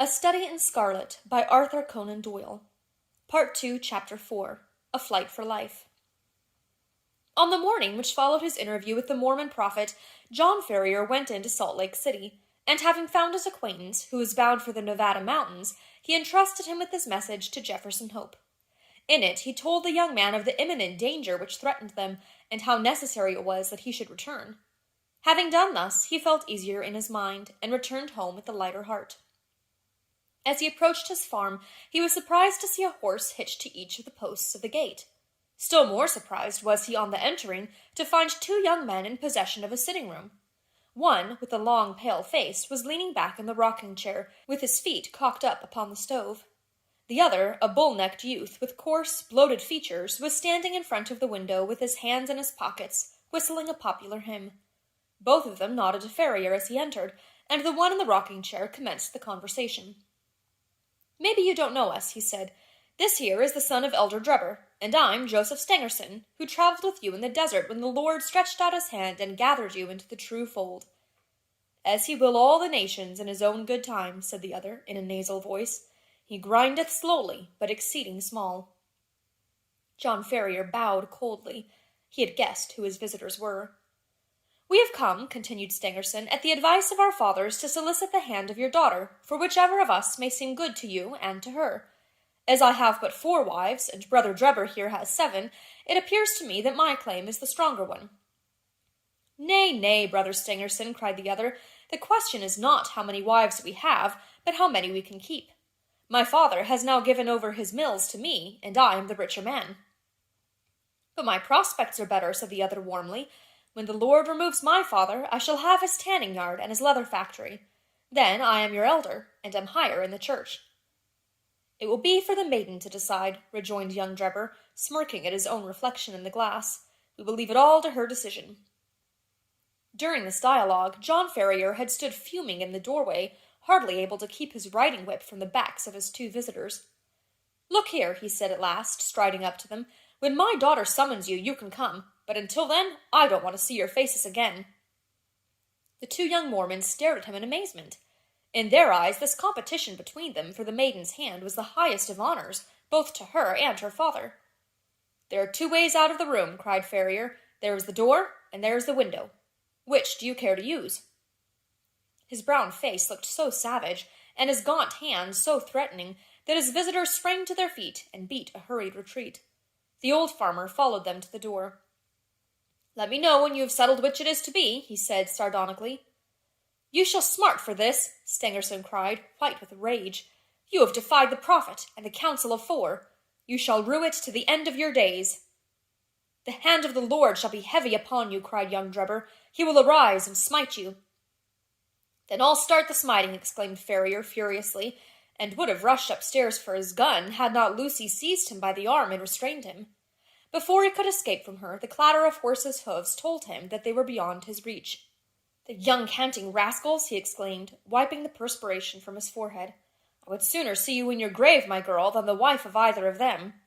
A Study in Scarlet by Arthur Conan Doyle. Part 2, Chapter 4. A Flight for Life. On the morning which followed his interview with the Mormon prophet, John Ferrier went into Salt Lake City, and having found his acquaintance, who was bound for the Nevada mountains, he entrusted him with this message to Jefferson Hope. In it he told the young man of the imminent danger which threatened them, and how necessary it was that he should return. Having done thus, he felt easier in his mind, and returned home with a lighter heart. As he approached his farm, he was surprised to see a horse hitched to each of the posts of the gate. Still more surprised was he on the entering to find two young men in possession of a sitting room. One, with a long, pale face, was leaning back in the rocking chair, with his feet cocked up upon the stove. The other, a bull-necked youth with coarse, bloated features, was standing in front of the window with his hands in his pockets, whistling a popular hymn. Both of them nodded to Ferrier as he entered, and the one in the rocking chair commenced the conversation. "Maybe you don't know us," he said. "This here is the son of Elder Drebber, and I'm Joseph Stangerson, who traveled with you in the desert when the Lord stretched out his hand and gathered you into the true fold." "As he will all the nations in his own good time," said the other, in a nasal voice. "He grindeth slowly, but exceeding small." John Ferrier bowed coldly. He had guessed who his visitors were. "We have come," continued Stangerson, "at the advice of our fathers to solicit the hand of your daughter, for whichever of us may seem good to you and to her. As I have but 4 wives, and Brother Drebber here has 7, it appears to me that my claim is the stronger one." "Nay, nay, Brother Stangerson," cried the other, "the question is not how many wives we have, but how many we can keep. My father has now given over his mills to me, and I am the richer man." "But my prospects are better," said the other warmly. "When the Lord removes my father, I shall have his tanning yard and his leather factory. Then I am your elder, and am higher in the church." "It will be for the maiden to decide," rejoined young Drebber, smirking at his own reflection in the glass. "We will leave it all to her decision." During this dialogue, John Ferrier had stood fuming in the doorway, hardly able to keep his riding whip from the backs of his 2 visitors. "Look here," he said at last, striding up to them. "When my daughter summons you, you can come. But until then, I don't want to see your faces again." The 2 young Mormons stared at him in amazement. In their eyes, this competition between them for the maiden's hand was the highest of honors, both to her and her father. "There are 2 ways out of the room," cried Ferrier. "There is the door, and there is the window. Which do you care to use?" His brown face looked so savage, and his gaunt hands so threatening, that his visitors sprang to their feet and beat a hurried retreat. The old farmer followed them to the door. "Let me know when you have settled which it is to be," he said sardonically. "You shall smart for this," Stangerson cried, white with rage. "You have defied the prophet and the council of 4. You shall rue it to the end of your days." "The hand of the Lord shall be heavy upon you," cried young Drebber. "He will arise and smite you." "Then I'll start the smiting," exclaimed Ferrier furiously, and would have rushed upstairs for his gun had not Lucy seized him by the arm and restrained him. Before he could escape from her, the clatter of horses' hoofs told him that they were beyond his reach. "The young canting rascals!" he exclaimed, wiping the perspiration from his forehead. "I would sooner see you in your grave, my girl, than the wife of either of them."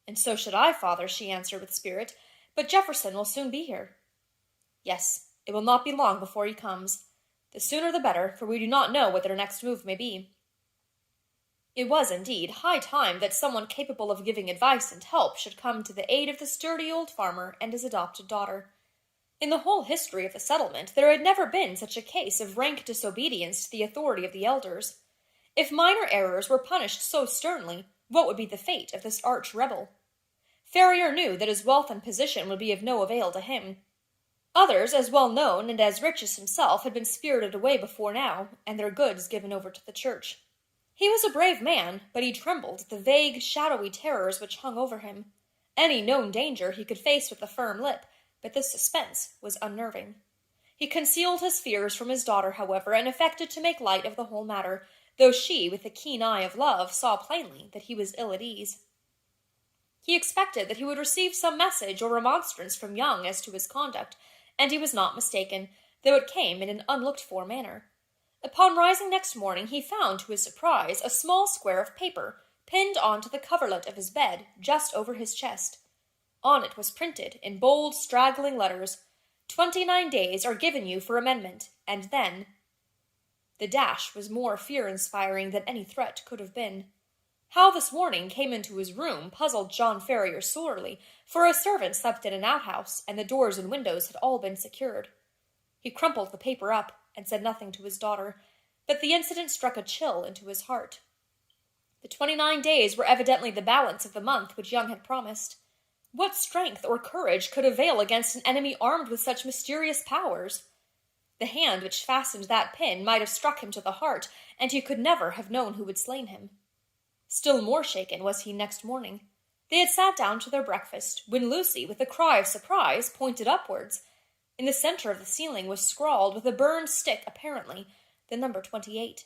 "And so should I, father," she answered with spirit, "but Jefferson will soon be here." "Yes, it will not be long before he comes. The sooner the better, for we do not know what their next move may be." It was, indeed, high time that someone capable of giving advice and help should come to the aid of the sturdy old farmer and his adopted daughter. In the whole history of the settlement, there had never been such a case of rank disobedience to the authority of the elders. If minor errors were punished so sternly, what would be the fate of this arch rebel? Ferrier knew that his wealth and position would be of no avail to him. Others, as well known and as rich as himself, had been spirited away before now, and their goods given over to the church. He was a brave man, but he trembled at the vague, shadowy terrors which hung over him. Any known danger he could face with a firm lip, but this suspense was unnerving. He concealed his fears from his daughter, however, and affected to make light of the whole matter, though she, with the keen eye of love, saw plainly that he was ill at ease. He expected that he would receive some message or remonstrance from Young as to his conduct, and he was not mistaken, though it came in an unlooked-for manner. Upon rising next morning, he found, to his surprise, a small square of paper pinned onto the coverlet of his bed, just over his chest. On it was printed, in bold, straggling letters, 29 days are given you for amendment, and then— The dash was more fear-inspiring than any threat could have been. How this warning came into his room puzzled John Ferrier sorely, for a servant slept in an outhouse, and the doors and windows had all been secured. He crumpled the paper up, and said nothing to his daughter, but the incident struck a chill into his heart. The 29 days were evidently the balance of the month which Young had promised. What strength or courage could avail against an enemy armed with such mysterious powers? The hand which fastened that pin might have struck him to the heart, and he could never have known who had slain him. Still more shaken was he next morning. They had sat down to their breakfast, when Lucy, with a cry of surprise, pointed upwards. In the center of the ceiling was scrawled, with a burned stick apparently, the number 28.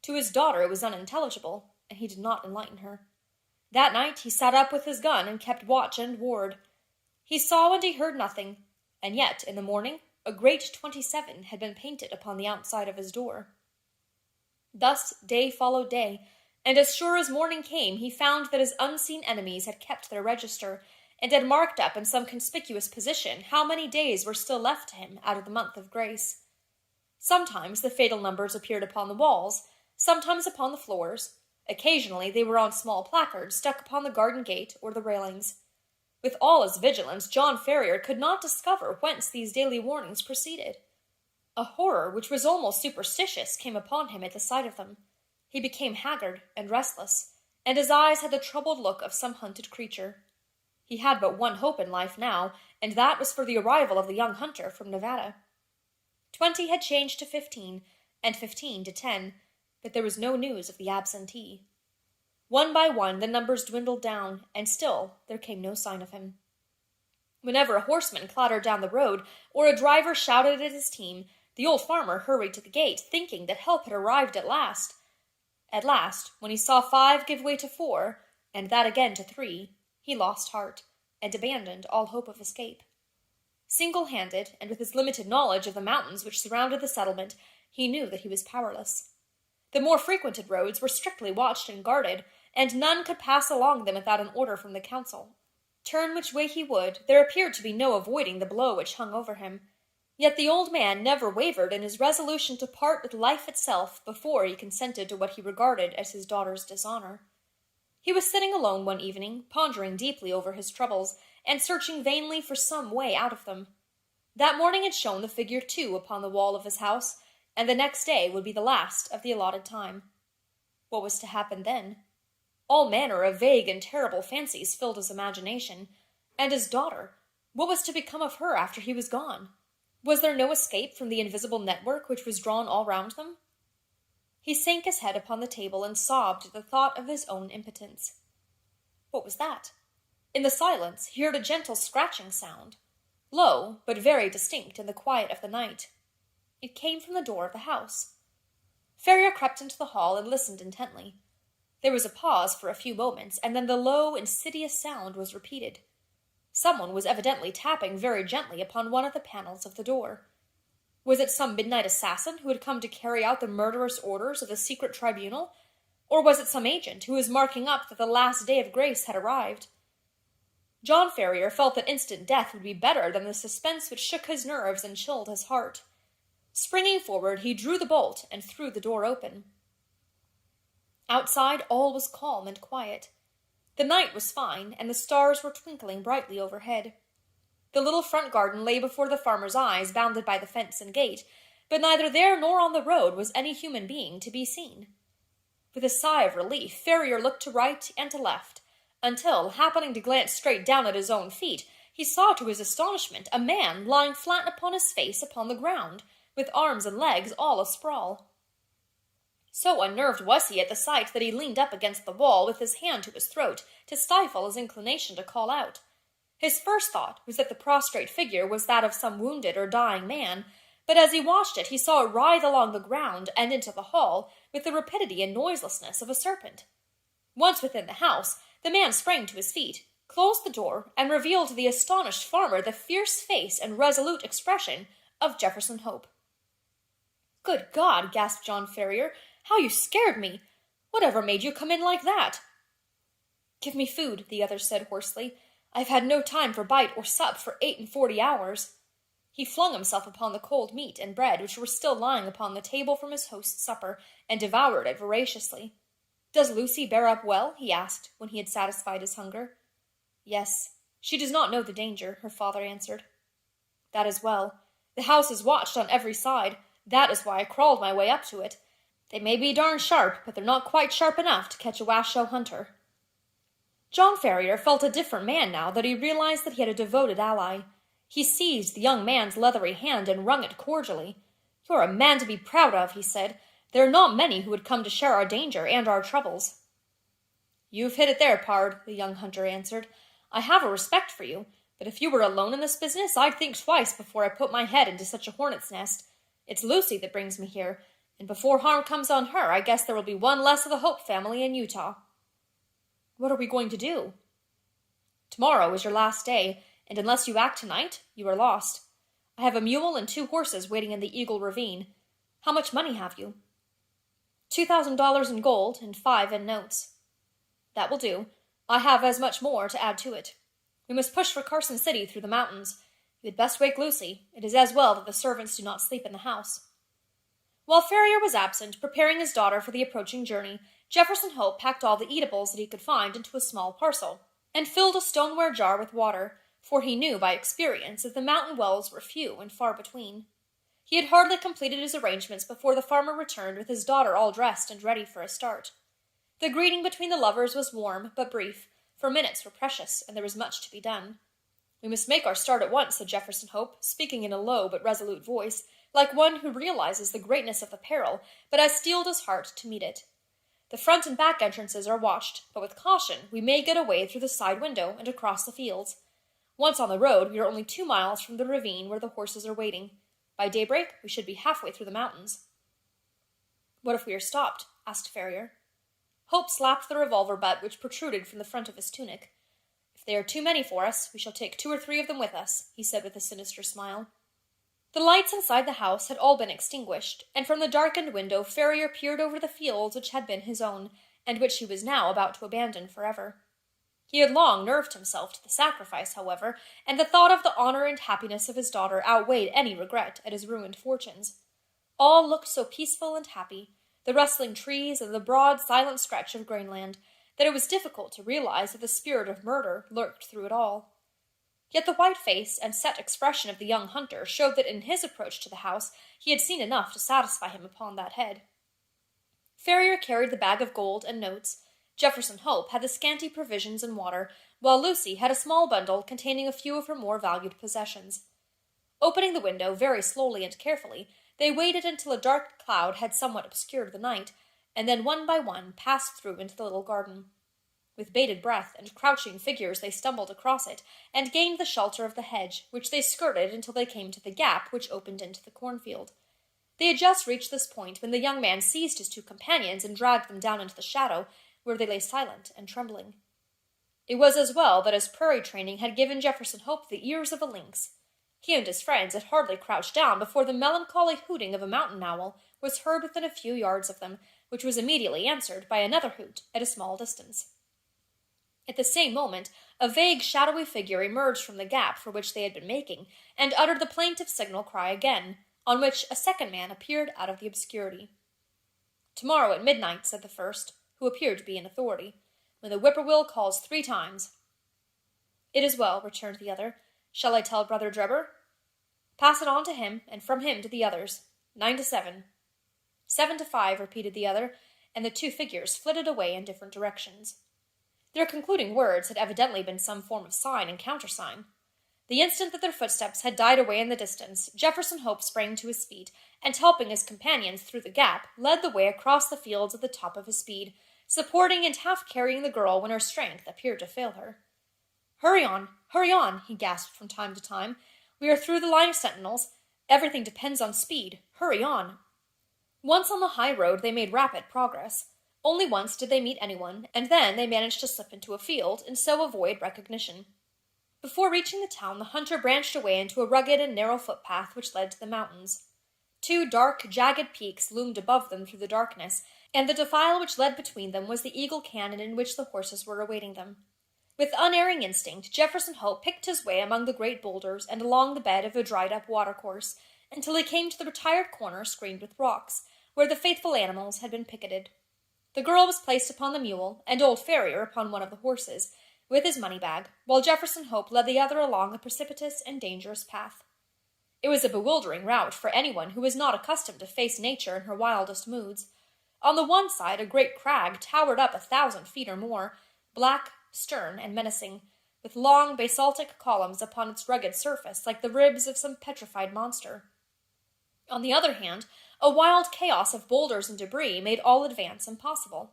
To his daughter it was unintelligible, and he did not enlighten her. That night he sat up with his gun and kept watch and ward. He saw and he heard nothing, and yet in the morning a great 27 had been painted upon the outside of his door. Thus day followed day, and as sure as morning came, he found that his unseen enemies had kept their register, and had marked up in some conspicuous position how many days were still left to him out of the month of grace. Sometimes the fatal numbers appeared upon the walls, sometimes upon the floors. Occasionally they were on small placards stuck upon the garden gate or the railings. With all his vigilance, John Ferrier could not discover whence these daily warnings proceeded. A horror which was almost superstitious came upon him at the sight of them. He became haggard and restless, and his eyes had the troubled look of some hunted creature. He had but one hope in life now, and that was for the arrival of the young hunter from Nevada. 20 had changed to 15, and 15 to 10, but there was no news of the absentee. One by one the numbers dwindled down, and still there came no sign of him. Whenever a horseman clattered down the road, or a driver shouted at his team, the old farmer hurried to the gate, thinking that help had arrived at last. At last, when he saw 5 give way to 4, and that again to 3, he lost heart, and abandoned all hope of escape. Single-handed, and with his limited knowledge of the mountains which surrounded the settlement, he knew that he was powerless. The more frequented roads were strictly watched and guarded, and none could pass along them without an order from the council. Turn which way he would, there appeared to be no avoiding the blow which hung over him. Yet the old man never wavered in his resolution to part with life itself before he consented to what he regarded as his daughter's dishonor. He was sitting alone one evening, pondering deeply over his troubles, and searching vainly for some way out of them. That morning had shown the figure 2 upon the wall of his house, and the next day would be the last of the allotted time. What was to happen then? All manner of vague and terrible fancies filled his imagination. And his daughter, what was to become of her after he was gone? Was there no escape from the invisible network which was drawn all round them? He sank his head upon the table and sobbed at the thought of his own impotence. What was that? In the silence he heard a gentle scratching sound, low but very distinct in the quiet of the night. It came from the door of the house. Ferrier crept into the hall and listened intently. There was a pause for a few moments, and then the low, insidious sound was repeated. Someone was evidently tapping very gently upon one of the panels of the door. Was it some midnight assassin who had come to carry out the murderous orders of the secret tribunal? Or was it some agent who was marking up that the last day of grace had arrived? John Ferrier felt that instant death would be better than the suspense which shook his nerves and chilled his heart. Springing forward, he drew the bolt and threw the door open. Outside all was calm and quiet. The night was fine, and the stars were twinkling brightly overhead. The little front garden lay before the farmer's eyes, bounded by the fence and gate, but neither there nor on the road was any human being to be seen. With a sigh of relief, Ferrier looked to right and to left, until, happening to glance straight down at his own feet, he saw to his astonishment a man lying flat upon his face upon the ground, with arms and legs all asprawl. So unnerved was he at the sight that he leaned up against the wall with his hand to his throat to stifle his inclination to call out. His first thought was that the prostrate figure was that of some wounded or dying man, but as he watched it he saw it writhe along the ground and into the hall with the rapidity and noiselessness of a serpent. Once within the house, the man sprang to his feet, closed the door, and revealed to the astonished farmer the fierce face and resolute expression of Jefferson Hope. "Good God!" gasped John Ferrier. "How you scared me! Whatever made you come in like that?" "Give me food," the other said hoarsely. "I've had no time for bite or sup for 48 hours." He flung himself upon the cold meat and bread which were still lying upon the table from his host's supper, and devoured it voraciously. "Does Lucy bear up well?" he asked, when he had satisfied his hunger. "Yes, she does not know the danger," her father answered. "That is well. The house is watched on every side. That is why I crawled my way up to it. They may be darn sharp, but they're not quite sharp enough to catch a Washoe hunter." John Ferrier felt a different man now that he realized that he had a devoted ally. He seized the young man's leathery hand and wrung it cordially. "You're a man to be proud of," he said. "There are not many who would come to share our danger and our troubles." "You've hit it there, pard," the young hunter answered. "I have a respect for you, but if you were alone in this business, I'd think twice before I put my head into such a hornet's nest. It's Lucy that brings me here, and before harm comes on her, I guess there will be one less of the Hope family in Utah." "What are we going to do?" "Tomorrow is your last day, and unless you act tonight, you are lost. I have a mule and 2 horses waiting in the Eagle Ravine. How much money have you?" $2,000 in gold and 5 in notes." "That will do. I have as much more to add to it. We must push for Carson City through the mountains. You had best wake Lucy. It is as well that the servants do not sleep in the house." While Ferrier was absent, preparing his daughter for the approaching journey, Jefferson Hope packed all the eatables that he could find into a small parcel, and filled a stoneware jar with water, for he knew by experience that the mountain wells were few and far between. He had hardly completed his arrangements before the farmer returned with his daughter all dressed and ready for a start. The greeting between the lovers was warm but brief, for minutes were precious, and there was much to be done. "We must make our start at once," said Jefferson Hope, speaking in a low but resolute voice, like one who realizes the greatness of the peril, but has steeled his heart to meet it. "The front and back entrances are watched, but with caution we may get away through the side window and across the fields. Once on the road, we are only 2 miles from the ravine where the horses are waiting. By daybreak, we should be halfway through the mountains." "What if we are stopped?" asked Ferrier. Hope slapped the revolver butt which protruded from the front of his tunic. "If they are too many for us, we shall take 2 or 3 of them with us," he said with a sinister smile. The lights inside the house had all been extinguished, and from the darkened window Ferrier peered over the fields which had been his own, and which he was now about to abandon forever. He had long nerved himself to the sacrifice, however, and the thought of the honor and happiness of his daughter outweighed any regret at his ruined fortunes. All looked so peaceful and happy, the rustling trees and the broad, silent stretch of grainland, that it was difficult to realize that the spirit of murder lurked through it all. Yet the white face and set expression of the young hunter showed that in his approach to the house he had seen enough to satisfy him upon that head. Ferrier carried the bag of gold and notes. Jefferson Hope had the scanty provisions and water, while Lucy had a small bundle containing a few of her more valued possessions. Opening the window very slowly and carefully, they waited until a dark cloud had somewhat obscured the night, and then one by one passed through into the little garden. With bated breath and crouching figures they stumbled across it, and gained the shelter of the hedge, which they skirted until they came to the gap which opened into the cornfield. They had just reached this point when the young man seized his 2 companions and dragged them down into the shadow, where they lay silent and trembling. It was as well that his prairie training had given Jefferson Hope the ears of a lynx. He and his friends had hardly crouched down before the melancholy hooting of a mountain owl was heard within a few yards of them, which was immediately answered by another hoot at a small distance. At the same moment, a vague, shadowy figure emerged from the gap for which they had been making, and uttered the plaintive signal cry again, on which a second man appeared out of the obscurity. "Tomorrow at midnight," said the first, who appeared to be in authority, "when the whippoorwill calls 3 times. "It is well," returned the other. "Shall I tell Brother Drebber?" "Pass it on to him, and from him to the others. 9 to 7. 7 to 5, repeated the other, and the 2 figures flitted away in different directions. Their concluding words had evidently been some form of sign and countersign. The instant that their footsteps had died away in the distance, Jefferson Hope sprang to his feet, and helping his companions through the gap, led the way across the fields at the top of his speed, supporting and half carrying the girl when her strength appeared to fail her. Hurry on, he gasped from time to time. "We are through the line of sentinels. Everything depends on speed. Hurry on." Once on the high road, they made rapid progress. Only once did they meet anyone, and then they managed to slip into a field, and so avoid recognition. Before reaching the town, the hunter branched away into a rugged and narrow footpath which led to the mountains. 2 dark, jagged peaks loomed above them through the darkness, and the defile which led between them was the Eagle Canyon in which the horses were awaiting them. With unerring instinct, Jefferson Hope picked his way among the great boulders and along the bed of a dried-up watercourse, until he came to the retired corner screened with rocks, where the faithful animals had been picketed. The girl was placed upon the mule, and old Ferrier upon one of the horses, with his money-bag, while Jefferson Hope led the other along a precipitous and dangerous path. It was a bewildering route for anyone who was not accustomed to face nature in her wildest moods. On the one side, a great crag towered up 1,000 feet or more, black, stern, and menacing, with long basaltic columns upon its rugged surface like the ribs of some petrified monster. On the other hand, a wild chaos of boulders and debris made all advance impossible.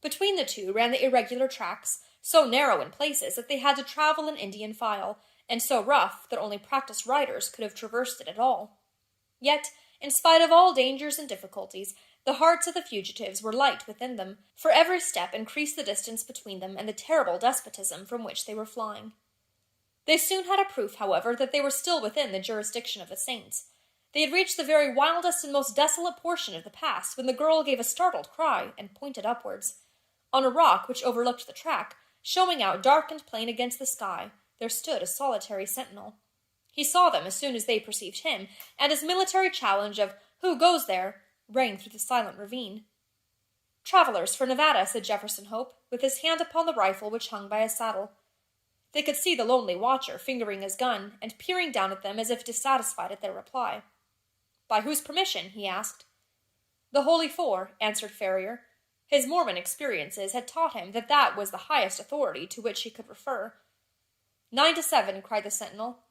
Between the two ran the irregular tracks, so narrow in places that they had to travel in Indian file, and so rough that only practiced riders could have traversed it at all. Yet, in spite of all dangers and difficulties, the hearts of the fugitives were light within them, for every step increased the distance between them and the terrible despotism from which they were flying. They soon had a proof, however, that they were still within the jurisdiction of the saints. They had reached the very wildest and most desolate portion of the pass when the girl gave a startled cry and pointed upwards. On a rock which overlooked the track, showing out dark and plain against the sky, there stood a solitary sentinel. He saw them as soon as they perceived him, and his military challenge of "Who goes there?" rang through the silent ravine. "Travelers for Nevada," said Jefferson Hope, with his hand upon the rifle which hung by his saddle. They could see the lonely watcher fingering his gun and peering down at them as if dissatisfied at their reply. "By whose permission?" he asked. "The Holy Four," answered Ferrier. His Mormon experiences had taught him that that was the highest authority to which he could refer. 9 to 7, cried the sentinel.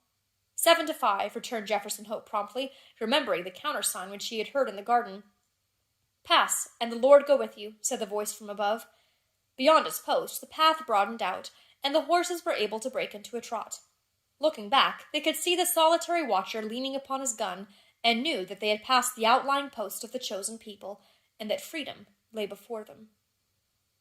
7 to 5, returned Jefferson Hope promptly, remembering the countersign which he had heard in the garden. "Pass, and the Lord go with you," said the voice from above. Beyond his post, the path broadened out, and the horses were able to break into a trot. Looking back, they could see the solitary watcher leaning upon his gun, and knew that they had passed the outlying post of the chosen people, and that freedom lay before them.